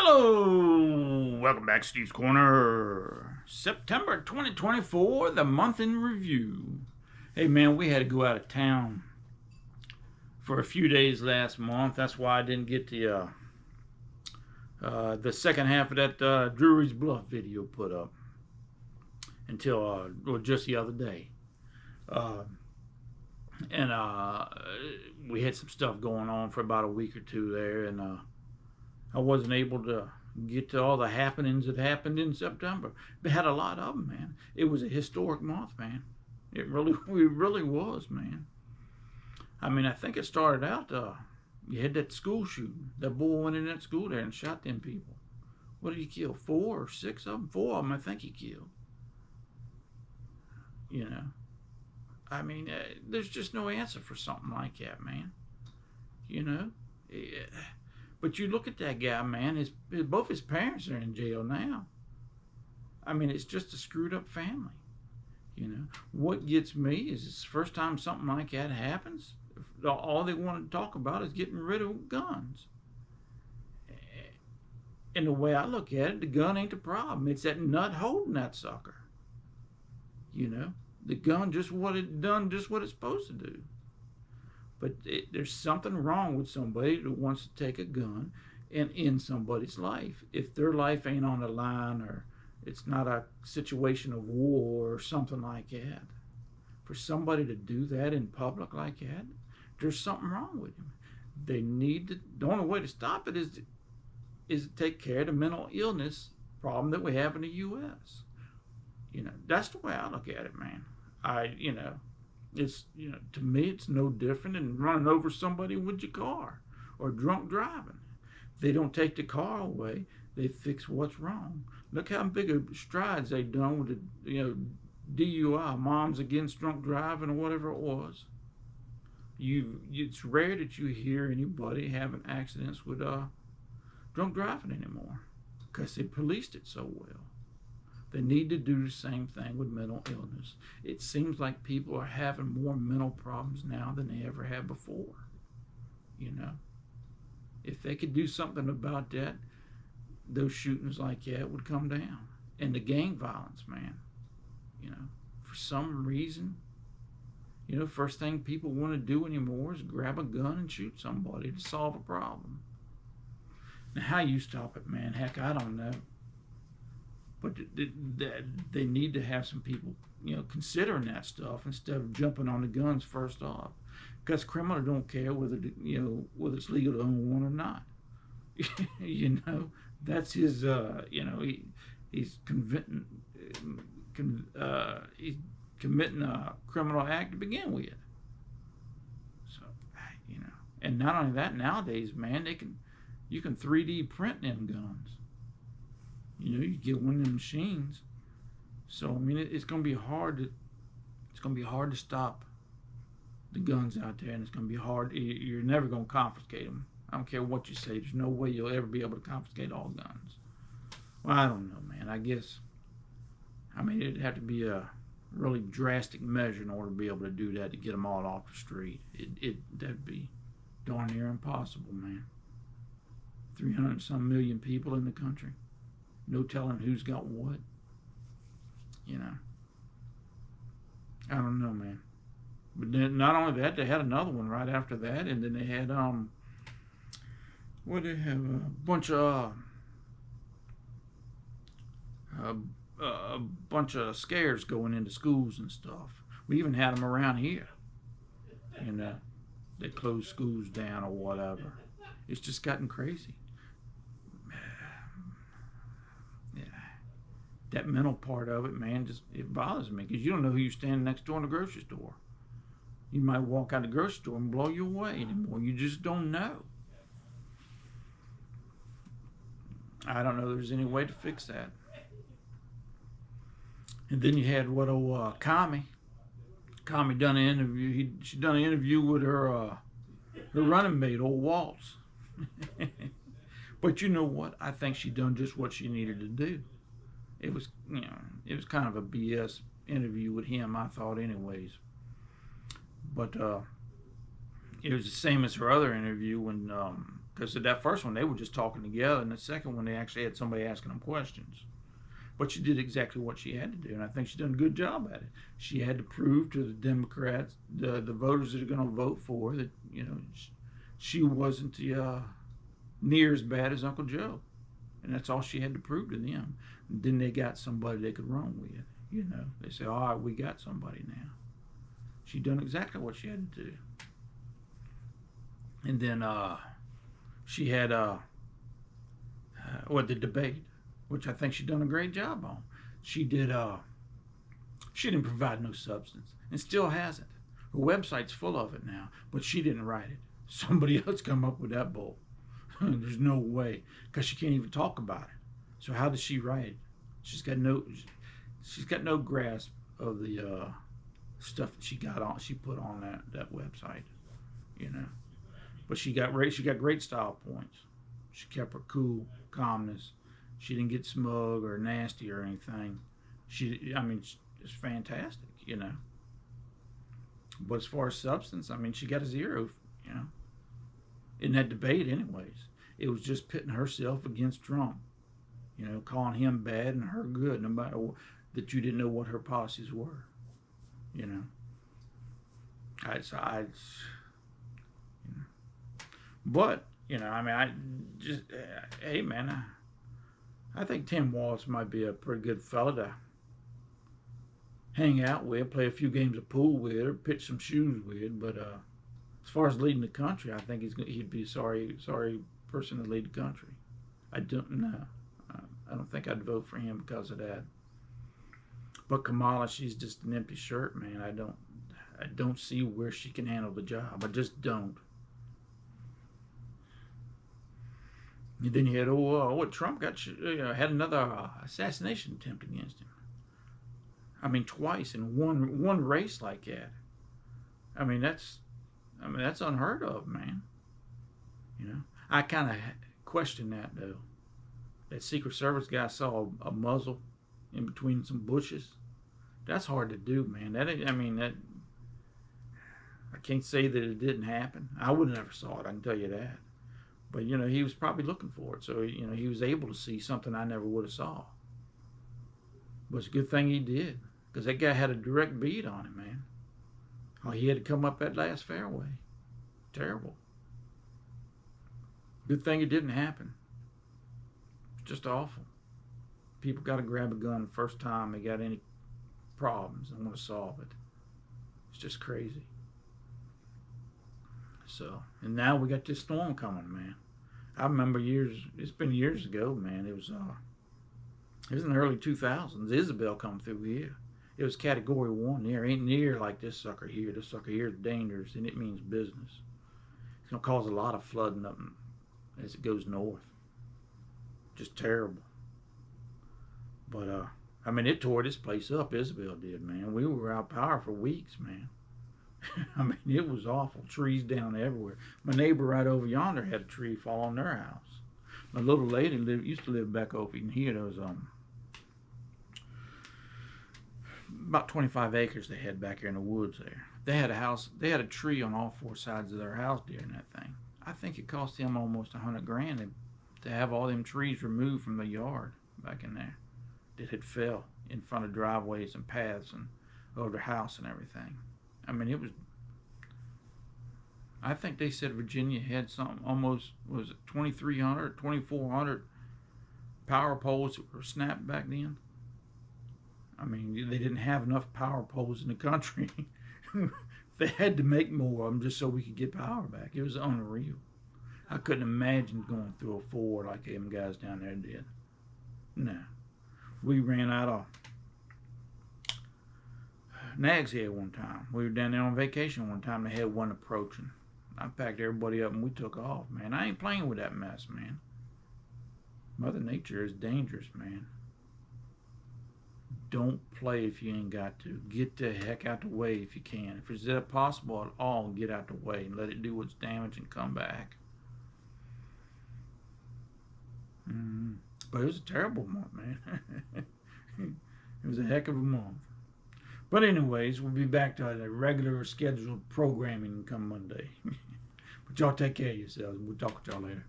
Hello! Welcome back to Steve's Corner. September 2024, the month in review. Hey man, we had to go out of town for a few days last month. That's why I didn't get the second half of that Drewry's Bluff video put up until just the other day. We had some stuff going on for about a week or two there, and I wasn't able to get to all the happenings that happened in September. We had a lot of them, man. It was a historic month, man. It really was, man. I mean, I think it started out, you had that school shooting. That boy went in that school there and shot them people. What did he kill? 4 or 6 of them? 4 of them, I think he killed. You know, I mean, there's just no answer for something like that, man. You know? Yeah. But you look at that guy, man, both his parents are in jail now. I mean, it's just a screwed up family. You know, what gets me is it's the first time something like that happens, all they want to talk about is getting rid of guns. And the way I look at it, the gun ain't the problem. It's that nut holding that sucker. You know, the gun just what it's supposed to do. But there's something wrong with somebody that wants to take a gun and end somebody's life. If their life ain't on the line, or it's not a situation of war or something like that, for somebody to do that in public like that, there's something wrong with them. They need to. The only way to stop it is to take care of the mental illness problem that we have in the U.S. You know, that's the way I look at it, man. It's, you know, to me, it's no different than running over somebody with your car or drunk driving. They don't take the car away. They fix what's wrong. Look how big of strides they've done with the, you know, DUI, Moms Against Drunk Driving, or whatever it was. It's rare that you hear anybody having accidents with drunk driving anymore because they policed it so well. They need to do the same thing with mental illness. It seems like people are having more mental problems now than they ever had before. You know, if they could do something about that, those shootings like that would come down. And the gang violence, man, you know, for some reason, you know, first thing people want to do anymore is grab a gun and shoot somebody to solve a problem. Now, how you stop it, man, heck, I don't know. But they need to have some people, you know, considering that stuff instead of jumping on the guns first off. Because criminals don't care whether it's legal to own one or not. You know, that's his. You know, he's committing a criminal act to begin with. So, you know, and not only that, nowadays, man, you can 3D print them guns. You know, you get one of them machines. So I mean, it's going to be hard to stop the guns out there, and it's going to be hard. You're never going to confiscate them. I don't care what you say. There's no way you'll ever be able to confiscate all guns. Well, I don't know, man. I guess, I mean, it'd have to be a really drastic measure in order to be able to do that, to get them all off the street. That'd be darn near impossible, man. 300 and some million people in the country. No telling who's got what. You know. I don't know, man. But then not only that, they had another one right after that, and then they had what did they have? A bunch of scares going into schools and stuff. We even had them around here. And they closed schools down or whatever. It's just gotten crazy. That mental part of it, man, it bothers me, because you don't know who you're standing next to in the grocery store. You might walk out of the grocery store and blow you away anymore. You just don't know. I don't know if there's any way to fix that. And then you had what old Connie done an interview. She done an interview with her running mate, old Waltz. But you know what? I think she done just what she needed to do. It was, you know, it was kind of a BS interview with him, I thought, anyways. But it was the same as her other interview when Because that first one, they were just talking together, and the second one, they actually had somebody asking them questions. But she did exactly what she had to do, and I think she's done a good job at it. She had to prove to the Democrats, the voters that are going to vote for her, that she wasn't near as bad as Uncle Joe, and that's all she had to prove to them. And then they got somebody they could run with. They say, "All right, we got somebody now." She done exactly what she had to do, and then she had the debate, which I think she done a great job on. She didn't provide no substance, and still hasn't. Her website's full of it now, but she didn't write it. Somebody else come up with that bull. There's no way, because she can't even talk about it. So how does she write it? She's got no grasp of the stuff that she put on that website, But she got great style points. She kept her cool, calmness. She didn't get smug or nasty or anything. It's fantastic, But as far as substance, she got a 0, in that debate anyways. It was just pitting herself against Trump, calling him bad and her good, no matter that you didn't know what her policies were, But, hey man, I think Tim Walz might be a pretty good fella to hang out with, play a few games of pool with, or pitch some shoes with. But as far as leading the country, I think he'd be a sorry person to lead the country. I don't think I'd vote for him because of that. But Kamala, she's just an empty shirt, man. I don't see where she can handle the job. I just don't. And then you had Trump had another assassination attempt against him. Twice in one race like that. That's unheard of, man. I kind of question that though. That Secret Service guy saw a muzzle in between some bushes. That's hard to do, man. I can't say that it didn't happen. I would have never saw it, I can tell you that. But, he was probably looking for it. So, he was able to see something I never would have saw. But it's a good thing he did. Because that guy had a direct bead on him, man. Oh, he had to come up that last fairway. Terrible. Good thing it didn't happen. It's just awful. People got to grab a gun the first time they got any problems and want to solve it. It's just crazy. So, and now we got this storm coming, man. I remember it's been years ago, man. It was in the early 2000s. Isabel come through here. It was category 1 there. Ain't near like this sucker here. This sucker here is dangerous, and it means business. It's going to cause a lot of flooding up as it goes north. Just terrible. But, it tore this place up. Isabel did, man. We were out of power for weeks, man. It was awful. Trees down everywhere. My neighbor right over yonder had a tree fall on their house. My little lady used to live back over in here. There was about 25 acres they had back here in the woods there. They had a house. They had a tree on all 4 sides of their house during that thing. I think it cost them almost $100,000 to have all them trees removed from the yard back in there that had fell in front of driveways and paths and over the house and everything. It was, I think they said Virginia had something almost, was it 2,300, 2,400 power poles that were snapped back then? They didn't have enough power poles in the country. They had to make more of them just so we could get power back. It was unreal. I couldn't imagine going through a Ford like them guys down there did. No. We ran out of Nags Head one time. We were down there on vacation one time. They had one approaching. I packed everybody up and we took off, man. I ain't playing with that mess, man. Mother Nature is dangerous, man. Don't play if you ain't got to. Get the heck out the way if you can. If it's possible at all, get out the way and let it do its damage and come back. But it was a terrible month, man. It was a heck of a month. But anyways, we'll be back to the regular scheduled programming come Monday. But But y'all take care of yourselves. We'll talk with y'all later.